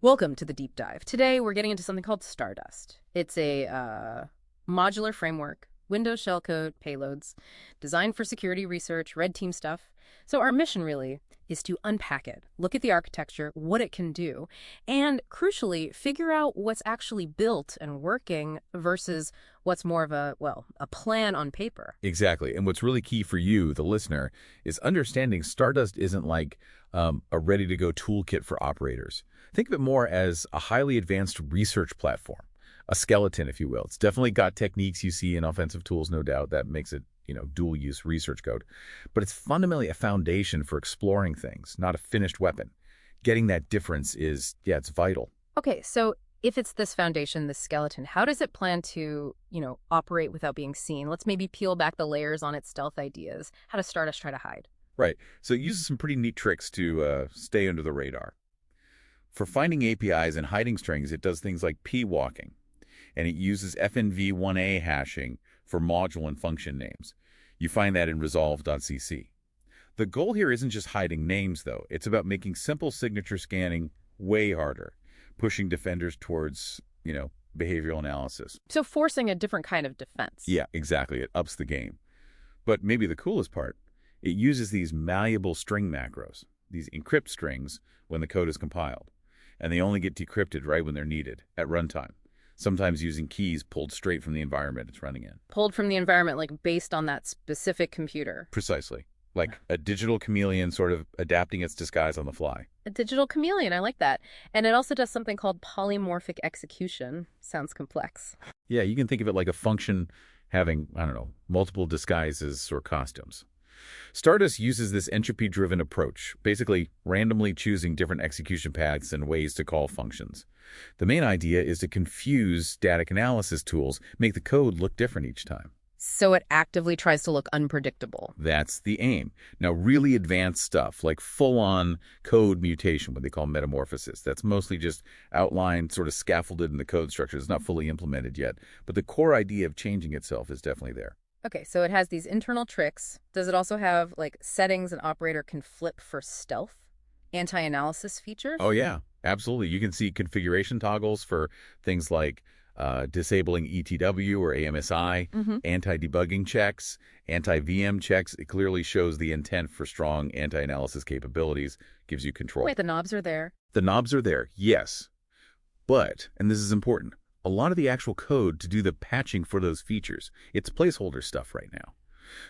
Welcome to the deep dive. Today we're getting into something called Stardust. It's a modular framework, Windows shellcode, payloads, designed for security research, red team stuff. So our mission really is to unpack it, look at the architecture, what it can do, and crucially, figure out what's actually built and working versus what's more of a plan on paper. Exactly. And what's really key for you, the listener, is understanding Stardust isn't like a ready-to-go toolkit for operators. Think of it more as a highly advanced research platform, a skeleton, if you will. It's definitely got techniques you see in offensive tools, no doubt. That makes it, dual-use research code. But it's fundamentally a foundation for exploring things, not a finished weapon. Getting that difference is, it's vital. Okay, so if it's this foundation, this skeleton, how does it plan to, operate without being seen? Let's maybe peel back the layers on its stealth ideas. How does Stardust try to hide? Right. So it uses some pretty neat tricks to stay under the radar. For finding APIs and hiding strings, it does things like p-walking, and it uses FNV1A hashing for module and function names. You find that in resolve.cc. The goal here isn't just hiding names, though. It's about making simple signature scanning way harder, pushing defenders towards, behavioral analysis. So forcing a different kind of defense. Yeah, exactly. It ups the game. But maybe the coolest part, it uses these malleable string macros, these encrypt strings, when the code is compiled. And they only get decrypted right when they're needed, at runtime, sometimes using keys pulled straight from the environment it's running in. Pulled from the environment, like based on that specific computer. Precisely. Like a digital chameleon sort of adapting its disguise on the fly. A digital chameleon, I like that. And it also does something called polymorphic execution. Sounds complex. Yeah, you can think of it like a function having, multiple disguises or costumes. Stardust uses this entropy-driven approach, basically randomly choosing different execution paths and ways to call functions. The main idea is to confuse static analysis tools, make the code look different each time. So it actively tries to look unpredictable. That's the aim. Now, really advanced stuff, like full-on code mutation, what they call metamorphosis, that's mostly just outlined, sort of scaffolded in the code structure. It's not fully implemented yet, but the core idea of changing itself is definitely there. Okay, so it has these internal tricks. Does it also have, like, settings an operator can flip for stealth? Anti-analysis features? Oh, yeah, absolutely. You can see configuration toggles for things like disabling ETW or AMSI, anti-debugging checks, anti-VM checks. It clearly shows the intent for strong anti-analysis capabilities, gives you control. Wait, the knobs are there. The knobs are there, yes. But, and this is important, a lot of the actual code to do the patching for those features, it's placeholder stuff right now.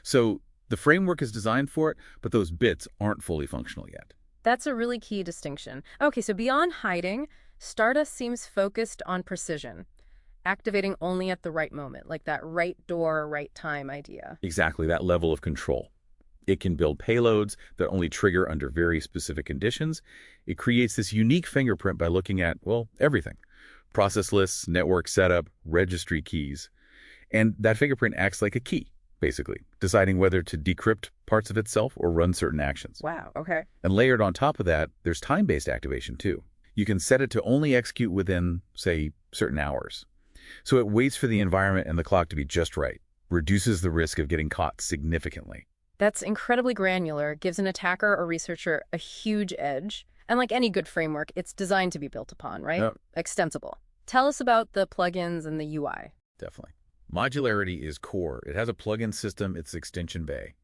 So the framework is designed for it, but those bits aren't fully functional yet. That's a really key distinction. Okay, so beyond hiding, Stardust seems focused on precision, activating only at the right moment, like that right door, right time idea. Exactly, that level of control. It can build payloads that only trigger under very specific conditions. It creates this unique fingerprint by looking at, everything. Process lists, network setup, registry keys. And that fingerprint acts like a key, basically, deciding whether to decrypt parts of itself or run certain actions. Wow, okay. And layered on top of that, there's time-based activation too. You can set it to only execute within, say, certain hours. So it waits for the environment and the clock to be just right, reduces the risk of getting caught significantly. That's incredibly granular, gives an attacker or researcher a huge edge. And like any good framework, it's designed to be built upon, right? Yep. Extensible. Tell us about the plugins and the UI. Definitely. Modularity is core. It has a plugin system, it's extension bay.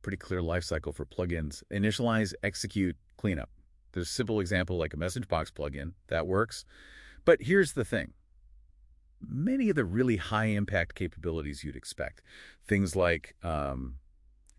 Pretty clear lifecycle for plugins. Initialize, execute, cleanup. There's a simple example like a message box plugin. That works. But here's the thing. Many of the really high-impact capabilities you'd expect, things like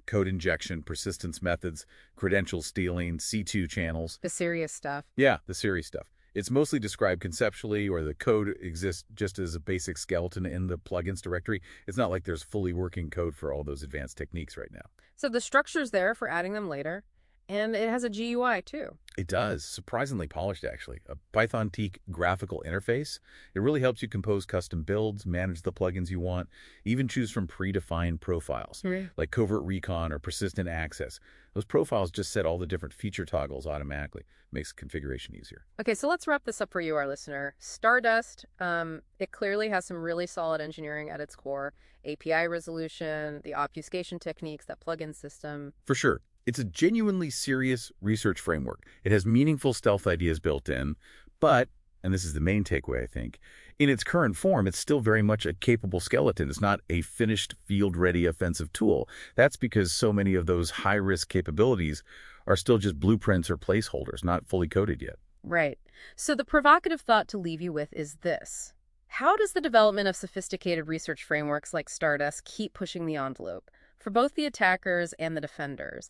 code injection, persistence methods, credential stealing, C2 channels. The serious stuff. Yeah, the serious stuff. It's mostly described conceptually, or the code exists just as a basic skeleton in the plugins directory. It's not like there's fully working code for all those advanced techniques right now. So the structure's there for adding them later, and it has a GUI too. It does. Surprisingly polished, actually. A Python teak graphical interface. It really helps you compose custom builds, manage the plugins you want, even choose from predefined profiles, like covert recon or persistent access. Those profiles just set all the different feature toggles automatically. Makes configuration easier. Okay, so let's wrap this up for you, our listener. Stardust, it clearly has some really solid engineering at its core. API resolution, the obfuscation techniques, that plugin system. For sure. It's a genuinely serious research framework. It has meaningful stealth ideas built in, but, and this is the main takeaway, I think, in its current form, it's still very much a capable skeleton. It's not a finished field-ready offensive tool. That's because so many of those high-risk capabilities are still just blueprints or placeholders, not fully coded yet. Right. So the provocative thought to leave you with is this. How does the development of sophisticated research frameworks like Stardust keep pushing the envelope for both the attackers and the defenders?